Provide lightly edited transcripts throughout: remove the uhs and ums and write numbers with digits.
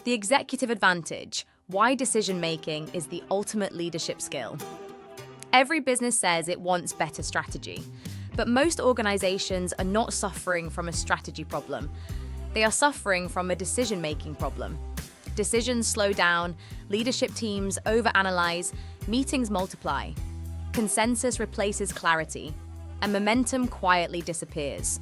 The executive advantage: why decision-making is the ultimate leadership skill. Every business says it wants better strategy, but most organizations are not suffering from a strategy problem. They are suffering from a decision-making problem. Decisions slow down, leadership teams overanalyze, meetings multiply. Consensus replaces clarity, and momentum quietly disappears.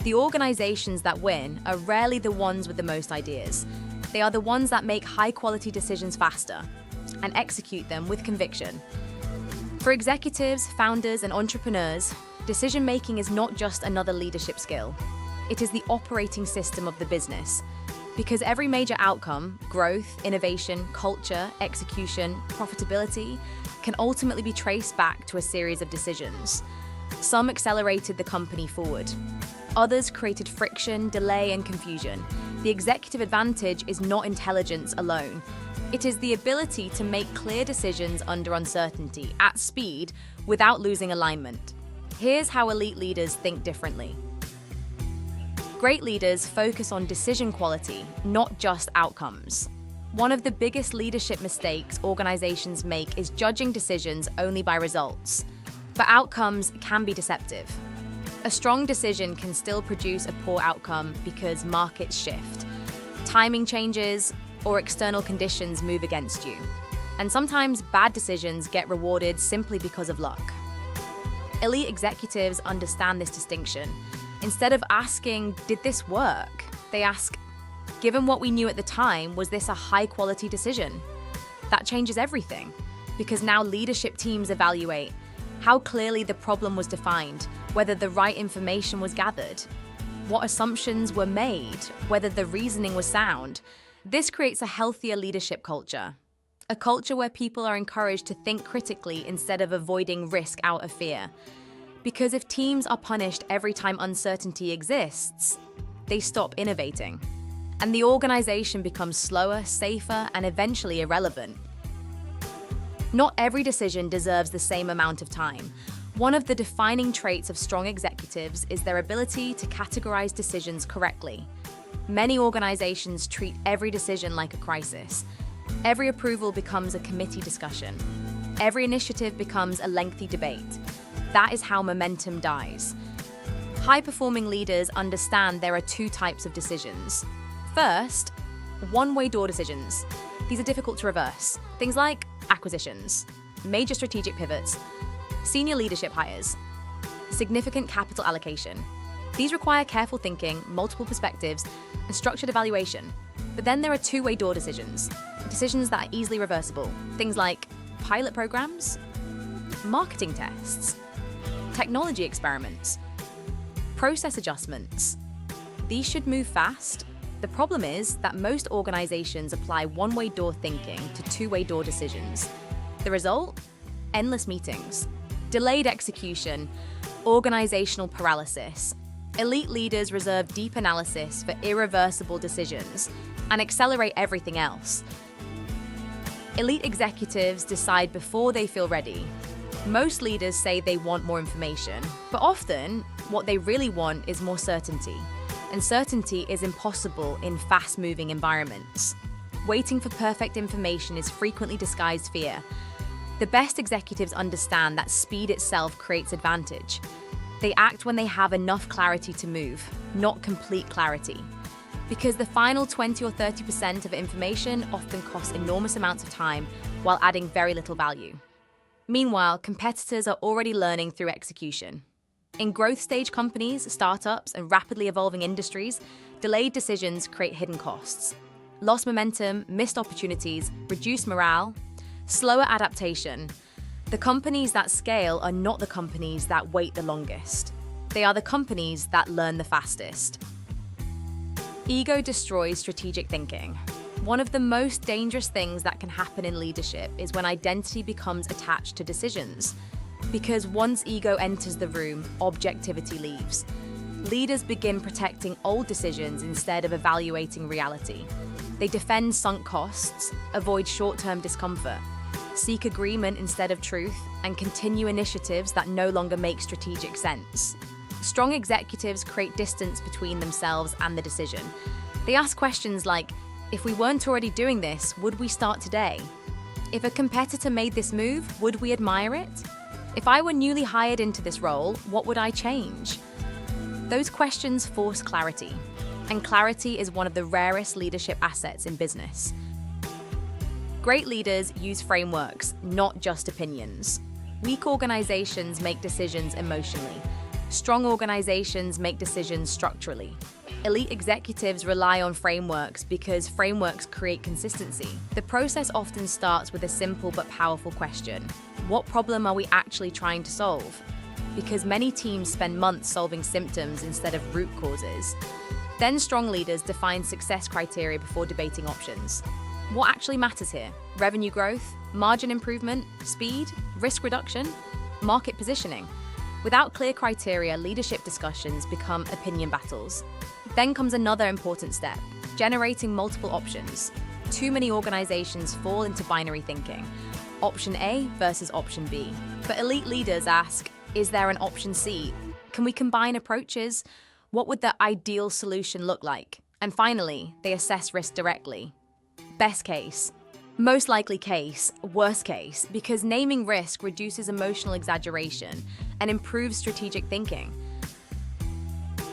The organizations that win are rarely the ones with the most ideas. They are the ones that make high-quality decisions faster and execute them with conviction. For executives, founders, and entrepreneurs, decision-making is not just another leadership skill. It is the operating system of the business. Because every major outcome, growth, innovation, culture, execution, profitability, can ultimately be traced back to a series of decisions. Some accelerated the company forward. Others created friction, delay, and confusion. The executive advantage is not intelligence alone. It is the ability to make clear decisions under uncertainty, at speed, without losing alignment. Here's how elite leaders think differently. Great leaders focus on decision quality, not just outcomes. One of the biggest leadership mistakes organizations make is judging decisions only by results. But outcomes can be deceptive. A strong decision can still produce a poor outcome because markets shift, timing changes, or external conditions move against you. And sometimes bad decisions get rewarded simply because of luck. Elite executives understand this distinction. Instead of asking, "Did this work?" they ask, "Given what we knew at the time, was this a high-quality decision?" That changes everything, because now leadership teams evaluate how clearly the problem was defined, whether the right information was gathered, what assumptions were made, whether the reasoning was sound. This creates a healthier leadership culture, a culture where people are encouraged to think critically instead of avoiding risk out of fear. Because if teams are punished every time uncertainty exists, they stop innovating. And the organization becomes slower, safer, and eventually irrelevant. Not every decision deserves the same amount of time. One of the defining traits of strong executives is their ability to categorize decisions correctly. Many organizations treat every decision like a crisis. Every approval becomes a committee discussion. Every initiative becomes a lengthy debate. That is how momentum dies. High-performing leaders understand there are two types of decisions. First, one-way door decisions. These are difficult to reverse. Things like acquisitions, major strategic pivots, senior leadership hires, significant capital allocation. These require careful thinking, multiple perspectives, and structured evaluation. But then there are two-way door decisions, decisions that are easily reversible. Things like pilot programs, marketing tests, technology experiments, process adjustments. These should move fast. The problem is that most organizations apply one-way door thinking to two-way door decisions. The result? Endless meetings, delayed execution, organizational paralysis. Elite leaders reserve deep analysis for irreversible decisions and accelerate everything else. Elite executives decide before they feel ready. Most leaders say they want more information, but often what they really want is more certainty. And certainty is impossible in fast-moving environments. Waiting for perfect information is frequently disguised fear. The best executives understand that speed itself creates advantage. They act when they have enough clarity to move, not complete clarity. Because the final 20 or 30% of information often costs enormous amounts of time while adding very little value. Meanwhile, competitors are already learning through execution. In growth stage companies, startups, and rapidly evolving industries, delayed decisions create hidden costs. Lost momentum, missed opportunities, reduced morale, slower adaptation. The companies that scale are not the companies that wait the longest. They are the companies that learn the fastest. Ego destroys strategic thinking. One of the most dangerous things that can happen in leadership is when identity becomes attached to decisions. Because once ego enters the room, objectivity leaves. Leaders begin protecting old decisions instead of evaluating reality. They defend sunk costs, avoid short-term discomfort, seek agreement instead of truth, and continue initiatives that no longer make strategic sense. Strong executives create distance between themselves and the decision. They ask questions like, If we weren't already doing this, would we start today? If a competitor made this move, would we admire it? If I were newly hired into this role, what would I change? Those questions force clarity, and clarity is one of the rarest leadership assets in business. Great leaders use frameworks, not just opinions. Weak organizations make decisions emotionally. Strong organizations make decisions structurally. Elite executives rely on frameworks because frameworks create consistency. The process often starts with a simple but powerful question. What problem are we actually trying to solve? Because many teams spend months solving symptoms instead of root causes. Then strong leaders define success criteria before debating options. What actually matters here? Revenue growth, margin improvement, speed, risk reduction, market positioning. Without clear criteria, leadership discussions become opinion battles. Then comes another important step, generating multiple options. Too many organizations fall into binary thinking, option A versus option B. But elite leaders ask, is there an option C? Can we combine approaches? What would the ideal solution look like? And finally, they assess risk directly. Best case, most likely case, worst case, because naming risk reduces emotional exaggeration and improves strategic thinking.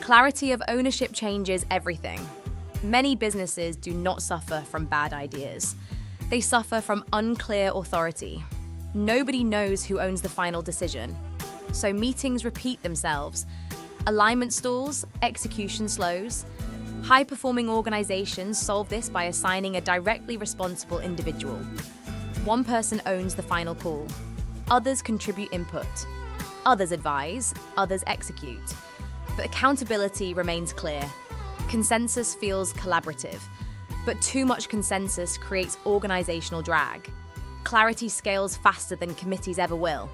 Clarity of ownership changes everything. Many businesses do not suffer from bad ideas. They suffer from unclear authority. Nobody knows who owns the final decision. So meetings repeat themselves. Alignment stalls, execution slows. High-performing organizations solve this by assigning a directly responsible individual. One person owns the final call. Others contribute input. Others advise. Others execute. But accountability remains clear. Consensus feels collaborative. But too much consensus creates organizational drag. Clarity scales faster than committees ever will.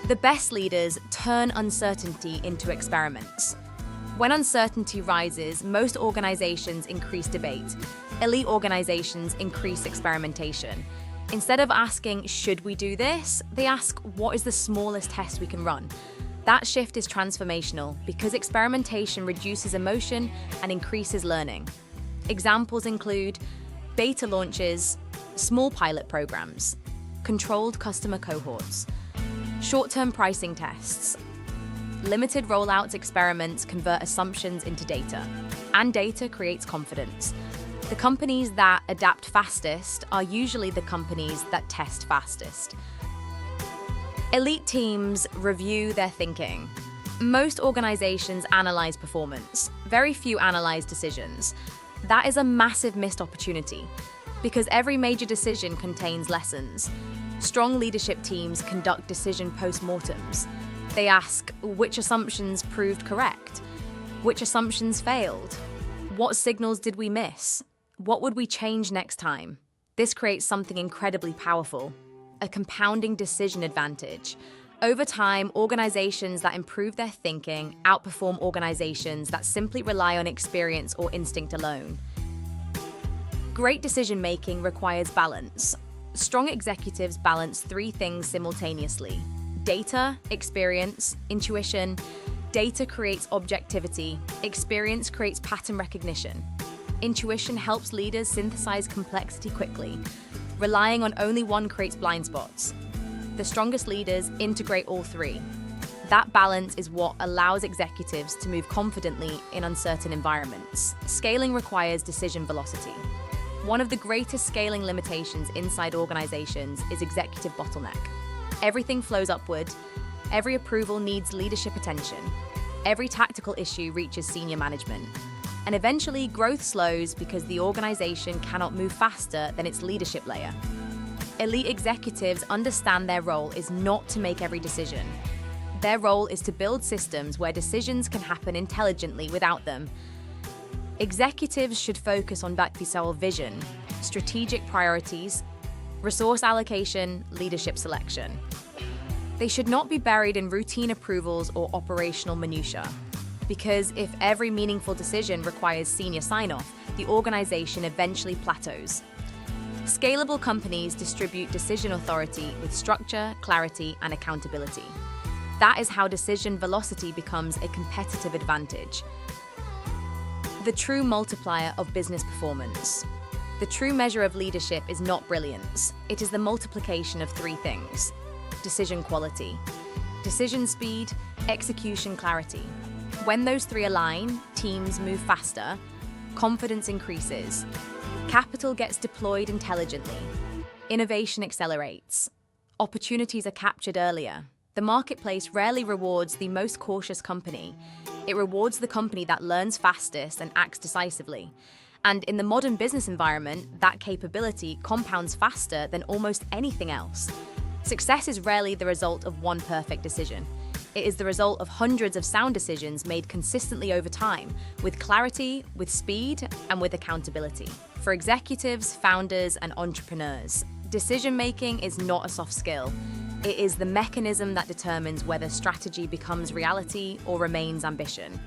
The best leaders turn uncertainty into experiments. When uncertainty rises, most organizations increase debate. Elite organizations increase experimentation. Instead of asking, should we do this? They ask, what is the smallest test we can run? That shift is transformational because experimentation reduces emotion and increases learning. Examples include beta launches, small pilot programs, controlled customer cohorts, short-term pricing tests. Limited rollouts experiments convert assumptions into data, and data creates confidence. The companies that adapt fastest are usually the companies that test fastest. Elite teams review their thinking. Most organizations analyze performance. Very few analyze decisions. That is a massive missed opportunity because every major decision contains lessons. Strong leadership teams conduct decision post-mortems. They ask, which assumptions proved correct? Which assumptions failed? What signals did we miss? What would we change next time? This creates something incredibly powerful, a compounding decision advantage. Over time, organizations that improve their thinking outperform organizations that simply rely on experience or instinct alone. Great decision-making requires balance. Strong executives balance three things simultaneously: data, experience, intuition. Data creates objectivity. Experience creates pattern recognition. Intuition helps leaders synthesize complexity quickly. Relying on only one creates blind spots. The strongest leaders integrate all three. That balance is what allows executives to move confidently in uncertain environments. Scaling requires decision velocity. One of the greatest scaling limitations inside organizations is executive bottleneck. Everything flows upward. Every approval needs leadership attention. Every tactical issue reaches senior management. And eventually, growth slows because the organization cannot move faster than its leadership layer. Elite executives understand their role is not to make every decision. Their role is to build systems where decisions can happen intelligently without them. Executives should focus on Bhakti-Saul vision, strategic priorities, resource allocation, leadership selection. They should not be buried in routine approvals or operational minutiae. Because if every meaningful decision requires senior sign-off, the organization eventually plateaus. Scalable companies distribute decision authority with structure, clarity, and accountability. That is how decision velocity becomes a competitive advantage. The true multiplier of business performance. The true measure of leadership is not brilliance. It is the multiplication of three things: decision quality, decision speed, execution clarity. When those three align, teams move faster, confidence increases, capital gets deployed intelligently, innovation accelerates, opportunities are captured earlier. The marketplace rarely rewards the most cautious company. It rewards the company that learns fastest and acts decisively. And in the modern business environment, that capability compounds faster than almost anything else. Success is rarely the result of one perfect decision. It is the result of hundreds of sound decisions made consistently over time, with clarity, with speed, and with accountability. For executives, founders, and entrepreneurs, decision-making is not a soft skill. It is the mechanism that determines whether strategy becomes reality or remains ambition.